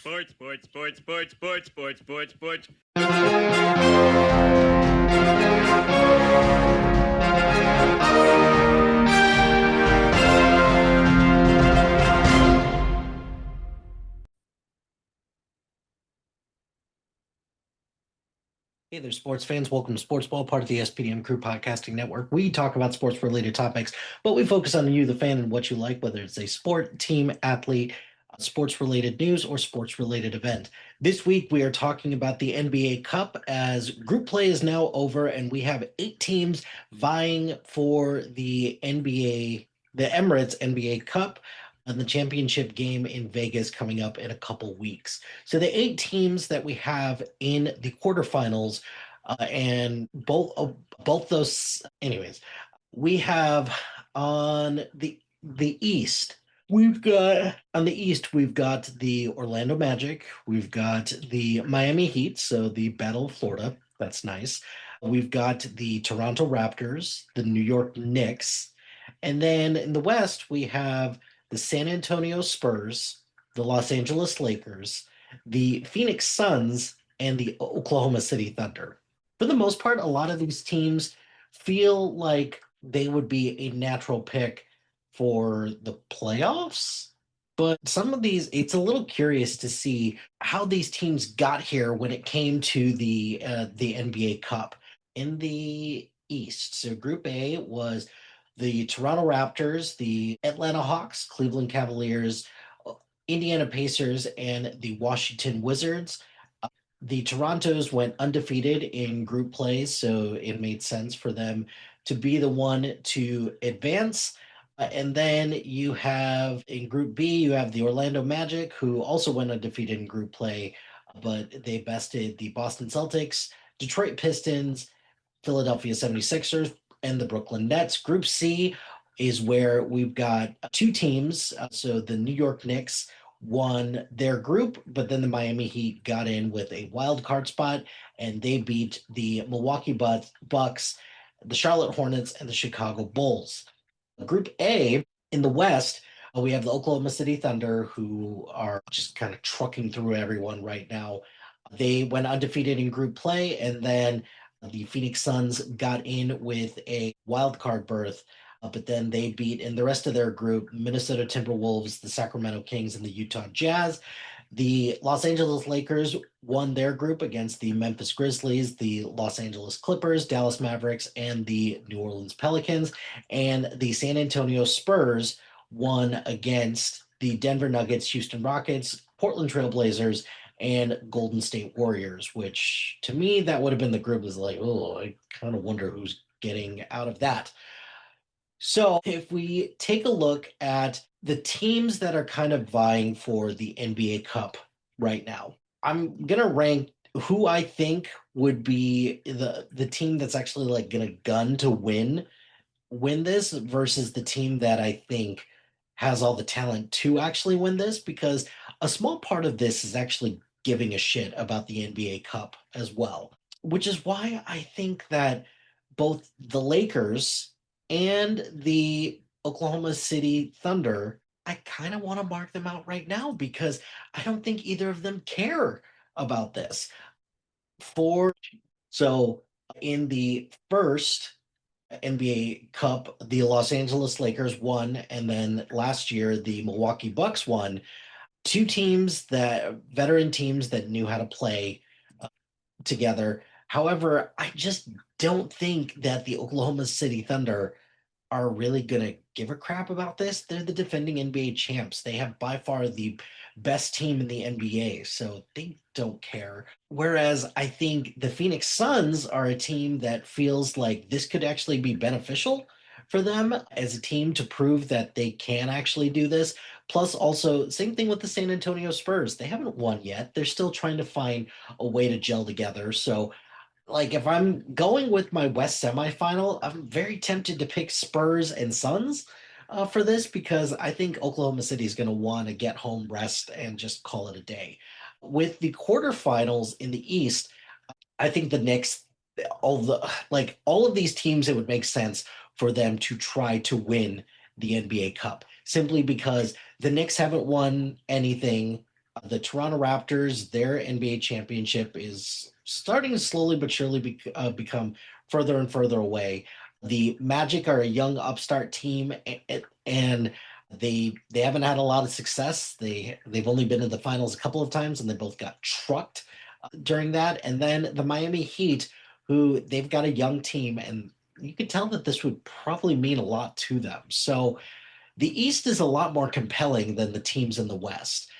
Sports, sports, sports, sports, sports, sports, sports, sports. Hey there, sports fans. Welcome to Sportsball, part of the SPDM Crew Podcasting Network. We talk about sports-related topics, but we focus on you, the fan, and what you like, whether it's a sport, team, athlete, sports-related news, or sports-related event. This week, we are talking about the NBA Cup as group play is now over, and we have 8 teams vying for the Emirates NBA Cup and the championship game in Vegas coming up in a couple weeks. So the 8 teams that we have in the quarterfinals, and both those. Anyways, we have on the East. We've got the Orlando Magic. We've got the Miami Heat, so the Battle of Florida. That's nice. We've got the Toronto Raptors, the New York Knicks, and then in the West we have the San Antonio Spurs, the Los Angeles Lakers, the Phoenix Suns, and the Oklahoma City Thunder. For the most part, a lot of these teams feel like they would be a natural pick for the playoffs. But some of these, it's a little curious to see how these teams got here when it came to the NBA Cup in the East. So Group A was the Toronto Raptors, the Atlanta Hawks, Cleveland Cavaliers, Indiana Pacers, and the Washington Wizards. The Torontos went undefeated in group plays, so it made sense for them to be the one to advance. And then you have in Group B, you have the Orlando Magic, who also went undefeated in group play, but they bested the Boston Celtics, Detroit Pistons, Philadelphia 76ers, and the Brooklyn Nets. Group C is where we've got 2 teams. So the New York Knicks won their group, but then the Miami Heat got in with a wild card spot, and they beat the Milwaukee Bucks, the Charlotte Hornets, and the Chicago Bulls. Group A in the West, we have the Oklahoma City Thunder, who are just kind of trucking through everyone right now. They went undefeated in group play, and then the Phoenix Suns got in with a wild card berth, but then they beat in the rest of their group Minnesota Timberwolves, the Sacramento Kings, and the Utah Jazz. The Los Angeles Lakers won their group against the Memphis Grizzlies, the Los Angeles Clippers, Dallas Mavericks, and the New Orleans Pelicans. And the San Antonio Spurs won against the Denver Nuggets, Houston Rockets, Portland Trailblazers, and Golden State Warriors, which to me, that would have been the group is like, oh, I kind of wonder who's getting out of that. So if we take a look at the teams that are kind of vying for the NBA Cup right now, I'm gonna rank who I think would be the team that's actually like gonna gun to win this versus the team that I think has all the talent to actually win this, because a small part of this is actually giving a shit about the NBA Cup as well, which is why I think that both the Lakers and the Oklahoma City Thunder, I kind of want to mark them out right now because I don't think either of them care about this. For so in the first NBA Cup, the Los Angeles Lakers won, and then last year the Milwaukee Bucks won. 2 teams that veteran teams that knew how to play together. However, I just don't think that the Oklahoma City Thunder are really going to give a crap about this. They're the defending NBA champs. They have by far the best team in the NBA, so they don't care. Whereas I think the Phoenix Suns are a team that feels like this could actually be beneficial for them as a team to prove that they can actually do this. Plus, also, same thing with the San Antonio Spurs. They haven't won yet. They're still trying to find a way to gel together. So like if I'm going with my West semifinal, I'm very tempted to pick Spurs and Suns for this because I think Oklahoma City is going to want to get home rest and just call it a day. With the quarterfinals in the East, I think the Knicks, all of these teams, it would make sense for them to try to win the NBA Cup simply because the Knicks haven't won anything The Toronto Raptors, their NBA championship is starting to slowly but surely become further and further away. The Magic are a young upstart team, and they haven't had a lot of success. They've only been in the finals a couple of times, and they both got trucked during that. And then the Miami Heat, who they've got a young team, and you could tell that this would probably mean a lot to them. So the East is a lot more compelling than the teams in the West.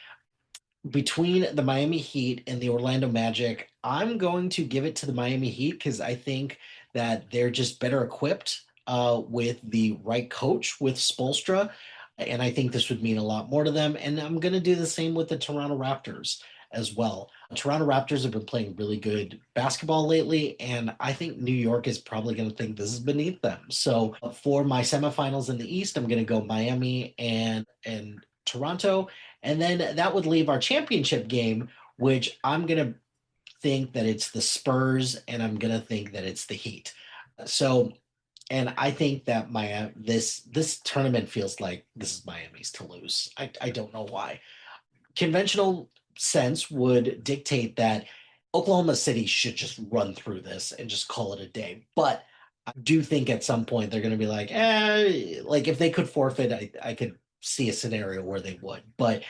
Between the Miami Heat and the Orlando Magic, I'm going to give it to the Miami Heat because I think that they're just better equipped with the right coach with Spoelstra. And I think this would mean a lot more to them. And I'm going to do the same with the Toronto Raptors as well. Toronto Raptors have been playing really good basketball lately, and I think New York is probably going to think this is beneath them. So for my semifinals in the East, I'm going to go Miami and Toronto. And then that would leave our championship game, which I'm going to think that it's the Spurs and I'm going to think that it's the Heat. So, and I think that this tournament feels like this is Miami's to lose. I don't know why. Conventional sense would dictate that Oklahoma City should just run through this and just call it a day. But I do think at some point they're going to be like if they could forfeit, I could see a scenario where they would. But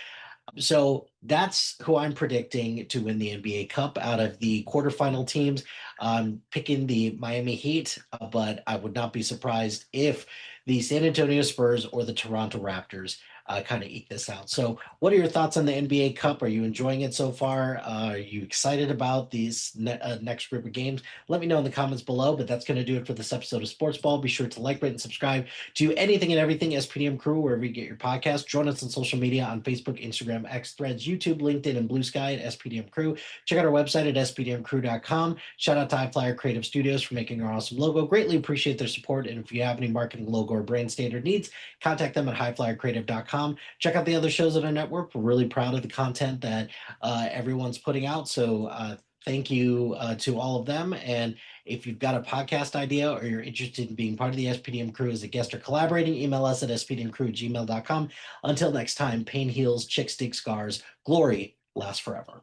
so that's who I'm predicting to win the NBA Cup out of the quarterfinal teams. I'm picking the Miami Heat, but I would not be surprised if the San Antonio Spurs or the Toronto Raptors kind of eke this out. So, what are your thoughts on the NBA Cup? Are you enjoying it so far? Are you excited about these next group of games? Let me know in the comments below. But that's going to do it for this episode of Sportsball. Be sure to like, rate, and subscribe to anything and everything SPDM Crew, wherever you get your podcast. Join us on social media on Facebook, Instagram, X, Threads, YouTube, LinkedIn, and Blue Sky at SPDM Crew. Check out our website at spdmcrew.com. Shout out to HiFlyer Creative Studios for making our awesome logo. Greatly appreciate their support. And if you have any marketing, logo, or brand standard needs, contact them at HiFlyerCreative.com. Check out the other shows on our network. We're really proud of the content that everyone's putting out. So thank you to all of them. And if you've got a podcast idea or you're interested in being part of the SPDM Crew as a guest or collaborating, email us at spdmcrew@gmail.com. Until next time, pain heals, chicks dig scars, glory lasts forever.